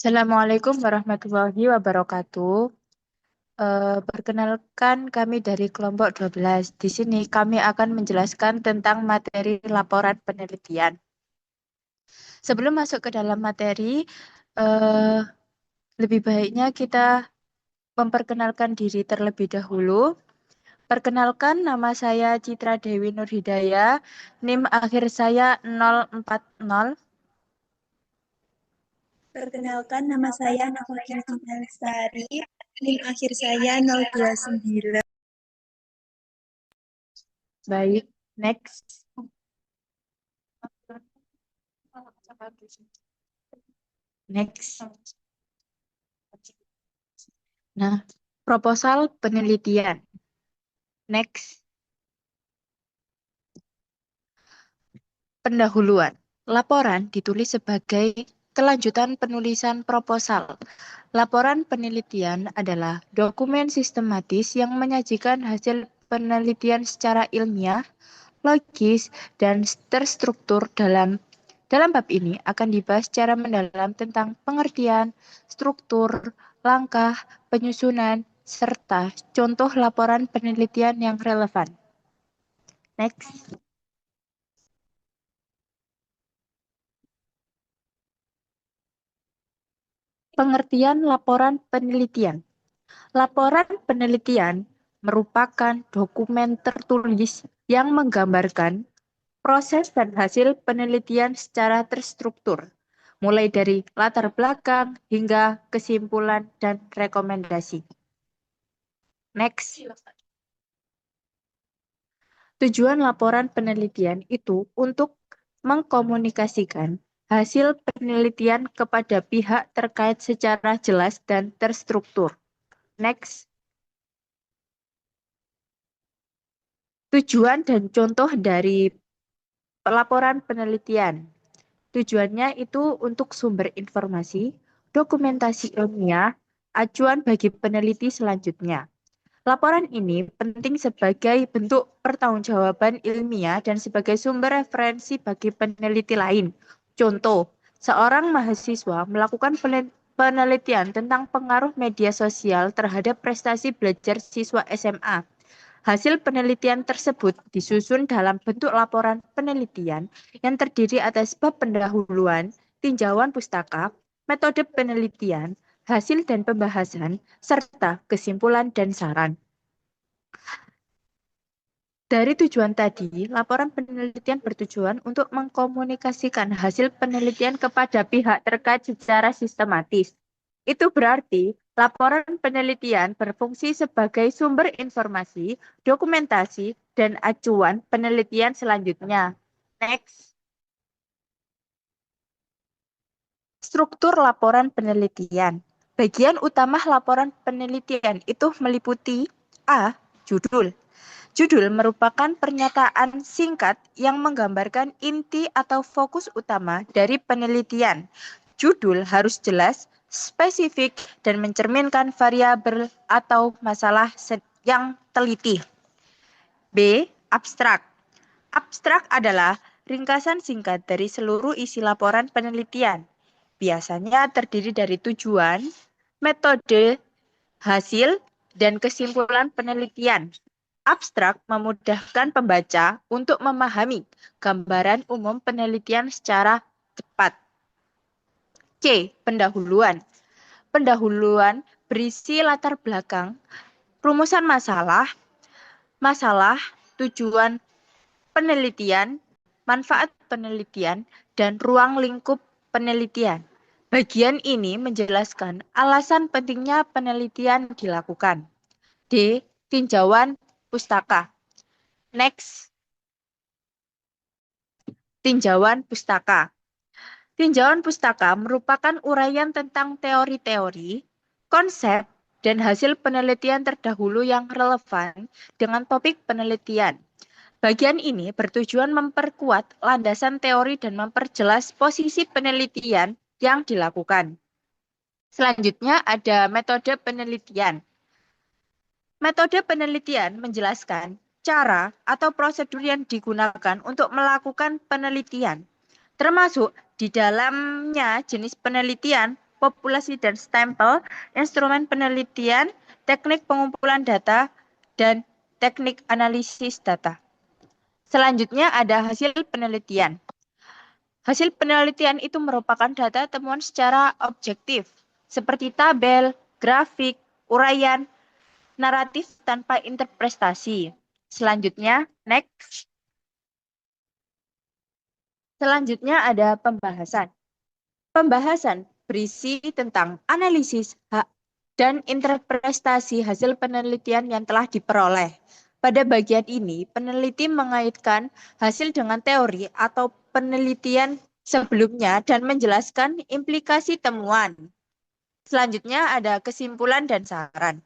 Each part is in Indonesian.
Assalamualaikum warahmatullahi wabarakatuh. Perkenalkan kami dari kelompok 12. Di sini kami akan menjelaskan tentang materi laporan penelitian. Sebelum masuk ke dalam materi, eh, lebih baiknya kita memperkenalkan diri terlebih dahulu. Perkenalkan, nama saya Citra Dewi Nurhidayah, NIM akhir saya 040. Perkenalkan, nama saya Nafakin Lestari, NIM akhir saya 029. Baik, next. Next. Nah, proposal penelitian. Next. Pendahuluan. Laporan ditulis sebagai kelanjutan penulisan proposal. Laporan penelitian adalah dokumen sistematis yang menyajikan hasil penelitian secara ilmiah, logis, dan terstruktur. Dalam bab ini akan dibahas secara mendalam tentang pengertian, struktur, langkah, penyusunan, serta contoh laporan penelitian yang relevan. Next. Pengertian laporan penelitian. Laporan penelitian merupakan dokumen tertulis yang menggambarkan proses dan hasil penelitian secara terstruktur, mulai dari latar belakang hingga kesimpulan dan rekomendasi. Next. Tujuan laporan penelitian itu untuk mengkomunikasikan hasil penelitian kepada pihak terkait secara jelas dan terstruktur. Next. Tujuan dan contoh dari laporan penelitian. Tujuannya itu untuk sumber informasi, dokumentasi ilmiah, acuan bagi peneliti selanjutnya. Laporan ini penting sebagai bentuk pertanggungjawaban ilmiah dan sebagai sumber referensi bagi peneliti lain. Contoh, seorang mahasiswa melakukan penelitian tentang pengaruh media sosial terhadap prestasi belajar siswa SMA. Hasil penelitian tersebut disusun dalam bentuk laporan penelitian yang terdiri atas bab pendahuluan, tinjauan pustaka, metode penelitian, hasil dan pembahasan, serta kesimpulan dan saran. Dari tujuan tadi, laporan penelitian bertujuan untuk mengkomunikasikan hasil penelitian kepada pihak terkait secara sistematis. Itu berarti laporan penelitian berfungsi sebagai sumber informasi, dokumentasi, dan acuan penelitian selanjutnya. Next. Struktur laporan penelitian. Bagian utama laporan penelitian itu meliputi A. Judul. Judul merupakan pernyataan singkat yang menggambarkan inti atau fokus utama dari penelitian. Judul harus jelas, spesifik, dan mencerminkan variabel atau masalah yang teliti. B. Abstrak. Abstrak adalah ringkasan singkat dari seluruh isi laporan penelitian. Biasanya terdiri dari tujuan, metode, hasil, dan kesimpulan penelitian. Abstrak memudahkan pembaca untuk memahami gambaran umum penelitian secara cepat. C. Pendahuluan. Pendahuluan berisi latar belakang, rumusan masalah, tujuan penelitian, manfaat penelitian, dan ruang lingkup penelitian. Bagian ini menjelaskan alasan pentingnya penelitian dilakukan. D. Tinjauan pustaka. Next. Tinjauan pustaka. Tinjauan pustaka merupakan uraian tentang teori-teori, konsep, dan hasil penelitian terdahulu yang relevan dengan topik penelitian. Bagian ini bertujuan memperkuat landasan teori dan memperjelas posisi penelitian yang dilakukan. Selanjutnya ada metode penelitian. Metode penelitian menjelaskan cara atau prosedur yang digunakan untuk melakukan penelitian, termasuk di dalamnya jenis penelitian, populasi dan stempel, instrumen penelitian, teknik pengumpulan data, dan teknik analisis data. Selanjutnya ada hasil penelitian. Hasil penelitian itu merupakan data temuan secara objektif, seperti tabel, grafik, uraian, naratif tanpa interpretasi. Selanjutnya, next. Selanjutnya ada pembahasan. Pembahasan berisi tentang analisis dan interpretasi hasil penelitian yang telah diperoleh. Pada bagian ini, peneliti mengaitkan hasil dengan teori atau penelitian sebelumnya dan menjelaskan implikasi temuan. Selanjutnya ada kesimpulan dan saran.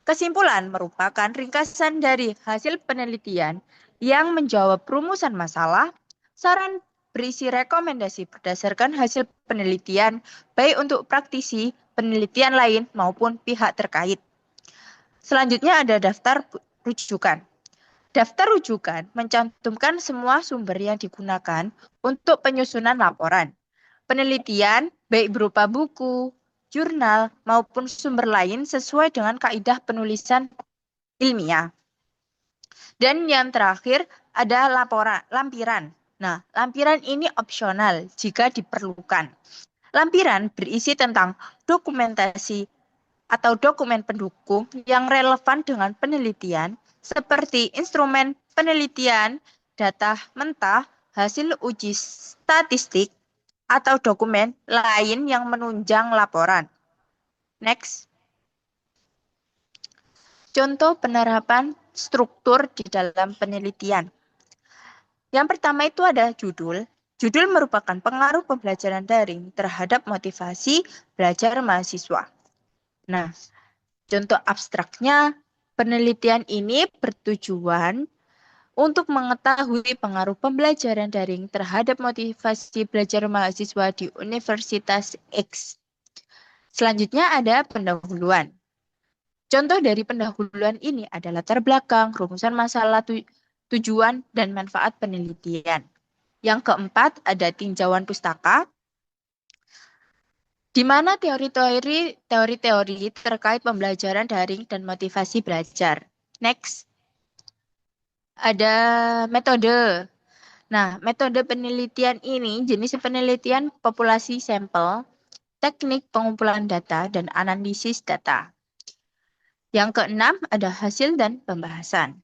Kesimpulan merupakan ringkasan dari hasil penelitian yang menjawab rumusan masalah. Saran berisi rekomendasi berdasarkan hasil penelitian, baik untuk praktisi, penelitian lain, maupun pihak terkait. Selanjutnya ada daftar rujukan. Daftar rujukan mencantumkan semua sumber yang digunakan untuk penyusunan laporan. Penelitian, baik berupa buku, jurnal, maupun sumber lain sesuai dengan kaidah penulisan ilmiah. Dan yang terakhir ada lampiran. Nah, lampiran ini opsional jika diperlukan. Lampiran berisi tentang dokumentasi atau dokumen pendukung yang relevan dengan penelitian seperti instrumen penelitian, data mentah, hasil uji statistik, atau dokumen lain yang menunjang laporan. Next. Contoh penerapan struktur di dalam penelitian. Yang pertama itu ada judul. Judul merupakan pengaruh pembelajaran daring terhadap motivasi belajar mahasiswa. Nah, contoh abstraknya, penelitian ini bertujuan untuk mengetahui pengaruh pembelajaran daring terhadap motivasi belajar mahasiswa di Universitas X. Selanjutnya ada pendahuluan. Contoh dari pendahuluan ini adalah latar belakang, rumusan masalah, tujuan, dan manfaat penelitian. Yang keempat ada tinjauan pustaka, di mana teori-teori terkait pembelajaran daring dan motivasi belajar. Next, ada metode. Nah, metode penelitian ini jenis penelitian populasi sampel, teknik pengumpulan data, dan analisis data. Yang keenam ada hasil dan pembahasan.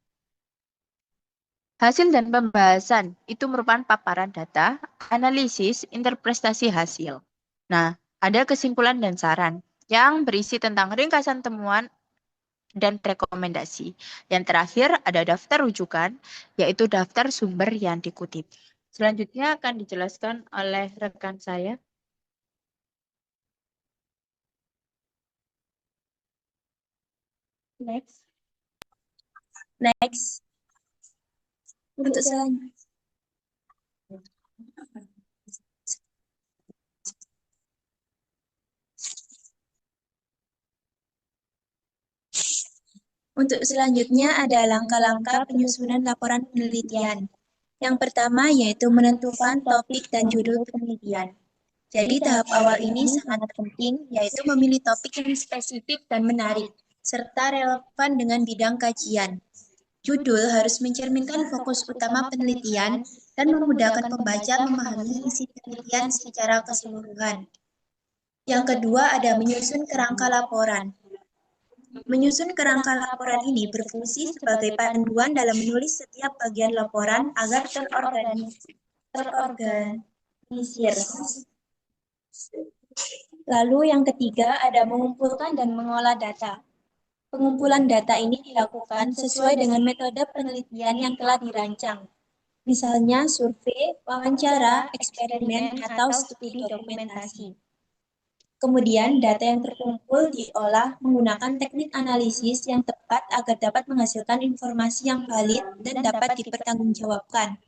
Hasil dan pembahasan itu merupakan paparan data, analisis, interpretasi hasil. Nah, ada kesimpulan dan saran yang berisi tentang ringkasan temuan dan rekomendasi. Yang terakhir ada daftar rujukan, yaitu daftar sumber yang dikutip. Selanjutnya akan dijelaskan oleh rekan saya. Next. Next. Untuk selanjutnya. Untuk selanjutnya ada langkah-langkah penyusunan laporan penelitian. Yang pertama yaitu menentukan topik dan judul penelitian. Jadi tahap awal ini sangat penting, yaitu memilih topik yang spesifik dan menarik, serta relevan dengan bidang kajian. Judul harus mencerminkan fokus utama penelitian dan memudahkan pembaca memahami isi penelitian secara keseluruhan. Yang kedua ada menyusun kerangka laporan. Menyusun kerangka laporan ini berfungsi sebagai panduan dalam menulis setiap bagian laporan agar terorganisir. Lalu yang ketiga ada mengumpulkan dan mengolah data. Pengumpulan data ini dilakukan sesuai dengan metode penelitian yang telah dirancang. Misalnya survei, wawancara, eksperimen, atau studi dokumentasi. Kemudian data yang terkumpul diolah menggunakan teknik analisis yang tepat agar dapat menghasilkan informasi yang valid dan dapat dipertanggungjawabkan.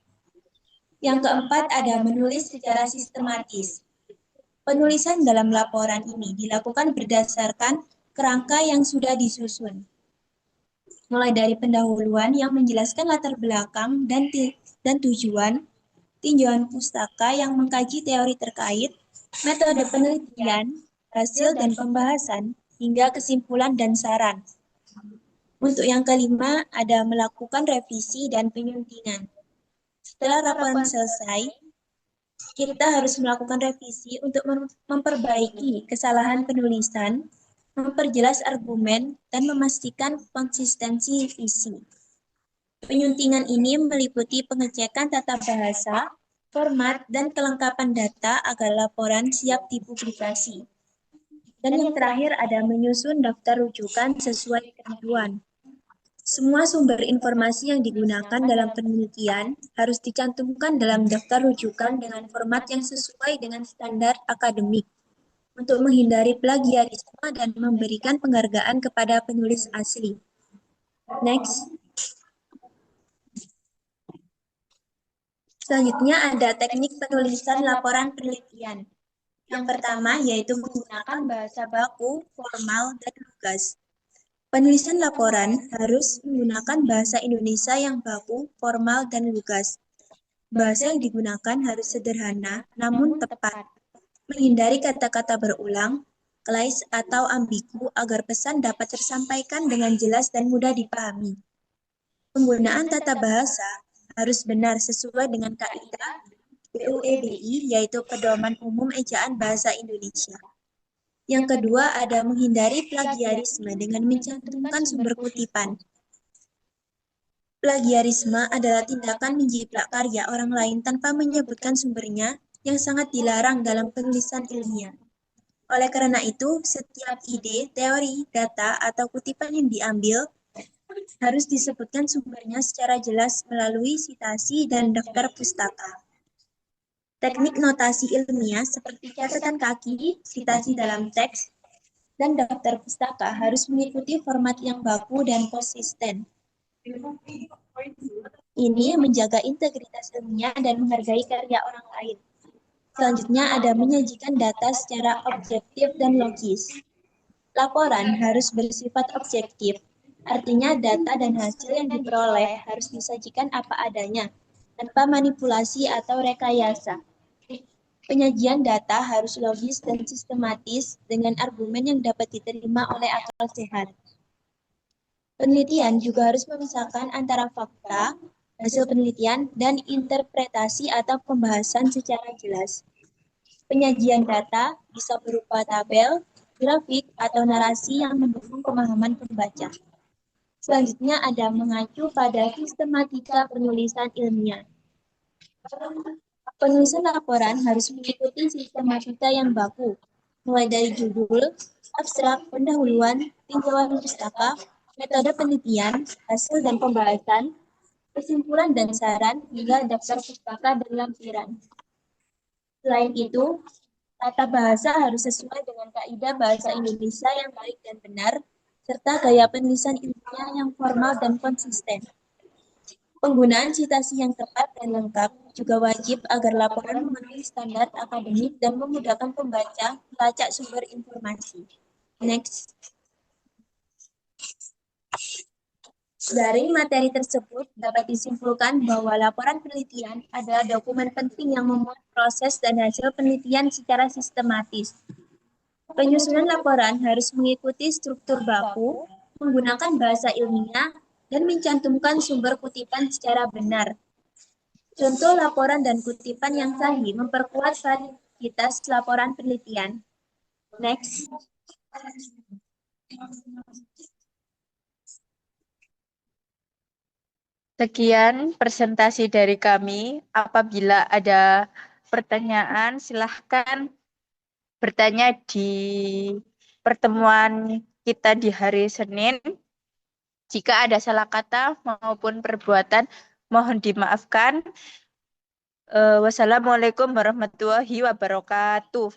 Yang keempat ada menulis secara sistematis. Penulisan dalam laporan ini dilakukan berdasarkan kerangka yang sudah disusun. Mulai dari pendahuluan yang menjelaskan latar belakang dan tujuan, tinjauan pustaka yang mengkaji teori terkait, metode penelitian, hasil dan pembahasan, hingga kesimpulan dan saran. Untuk yang kelima, ada melakukan revisi dan penyuntingan. Setelah laporan selesai, kita harus melakukan revisi untuk memperbaiki kesalahan penulisan, memperjelas argumen, dan memastikan konsistensi visi. Penyuntingan ini meliputi pengecekan tata bahasa, format, dan kelengkapan data agar laporan siap dipublikasi. Dan yang terakhir ada menyusun daftar rujukan sesuai ketentuan. Semua sumber informasi yang digunakan dalam penelitian harus dicantumkan dalam daftar rujukan dengan format yang sesuai dengan standar akademik untuk menghindari plagiarisme dan memberikan penghargaan kepada penulis asli. Next. Selanjutnya ada teknik penulisan laporan penelitian. Yang pertama yaitu menggunakan bahasa baku, formal, dan lugas. Penulisan laporan harus menggunakan bahasa Indonesia yang baku, formal, dan lugas. Bahasa yang digunakan harus sederhana, namun tepat. Menghindari kata-kata berulang, klise, atau ambigu agar pesan dapat tersampaikan dengan jelas dan mudah dipahami. Penggunaan tata bahasa harus benar sesuai dengan kaidah PUEBI, yaitu Pedoman Umum Ejaan Bahasa Indonesia. Yang kedua ada menghindari plagiarisme dengan mencantumkan sumber kutipan. Plagiarisme adalah tindakan menjiplak karya orang lain tanpa menyebutkan sumbernya yang sangat dilarang dalam penulisan ilmiah. Oleh karena itu, setiap ide, teori, data, atau kutipan yang diambil harus disebutkan sumbernya secara jelas melalui citasi dan daftar pustaka. Teknik notasi ilmiah seperti catatan kaki, citasi dalam teks, dan daftar pustaka harus mengikuti format yang baku dan konsisten. Ini menjaga integritas ilmiah dan menghargai karya orang lain. Selanjutnya ada menyajikan data secara objektif dan logis. Laporan harus bersifat objektif, artinya data dan hasil yang diperoleh harus disajikan apa adanya, tanpa manipulasi atau rekayasa. Penyajian data harus logis dan sistematis dengan argumen yang dapat diterima oleh akal sehat. Penelitian juga harus memisahkan antara fakta, hasil penelitian, dan interpretasi atau pembahasan secara jelas. Penyajian data bisa berupa tabel, grafik, atau narasi yang mendukung pemahaman pembaca. Selanjutnya ada mengacu pada sistematika penulisan ilmiah. Penulisan laporan harus mengikuti sistematika yang baku, mulai dari judul, abstrak, pendahuluan, tinjauan pustaka, metode penelitian, hasil dan pembahasan, kesimpulan dan saran, hingga daftar pustaka dan lampiran. Selain itu, tata bahasa harus sesuai dengan kaidah bahasa Indonesia yang baik dan benar, serta gaya penulisan ilmiah yang formal dan konsisten. Penggunaan citasi yang tepat dan lengkap juga wajib agar laporan memenuhi standar akademik dan memudahkan pembaca melacak sumber informasi. Next. Dari materi tersebut dapat disimpulkan bahwa laporan penelitian adalah dokumen penting yang memuat proses dan hasil penelitian secara sistematis. Penyusunan laporan harus mengikuti struktur baku, menggunakan bahasa ilmiah, dan mencantumkan sumber kutipan secara benar. Contoh laporan dan kutipan yang sahih memperkuat validitas laporan penelitian. Next. Sekian presentasi dari kami. Apabila ada pertanyaan, silahkan bertanya di pertemuan kita di hari Senin. Jika ada salah kata maupun perbuatan, mohon dimaafkan. Wassalamualaikum warahmatullahi wabarakatuh.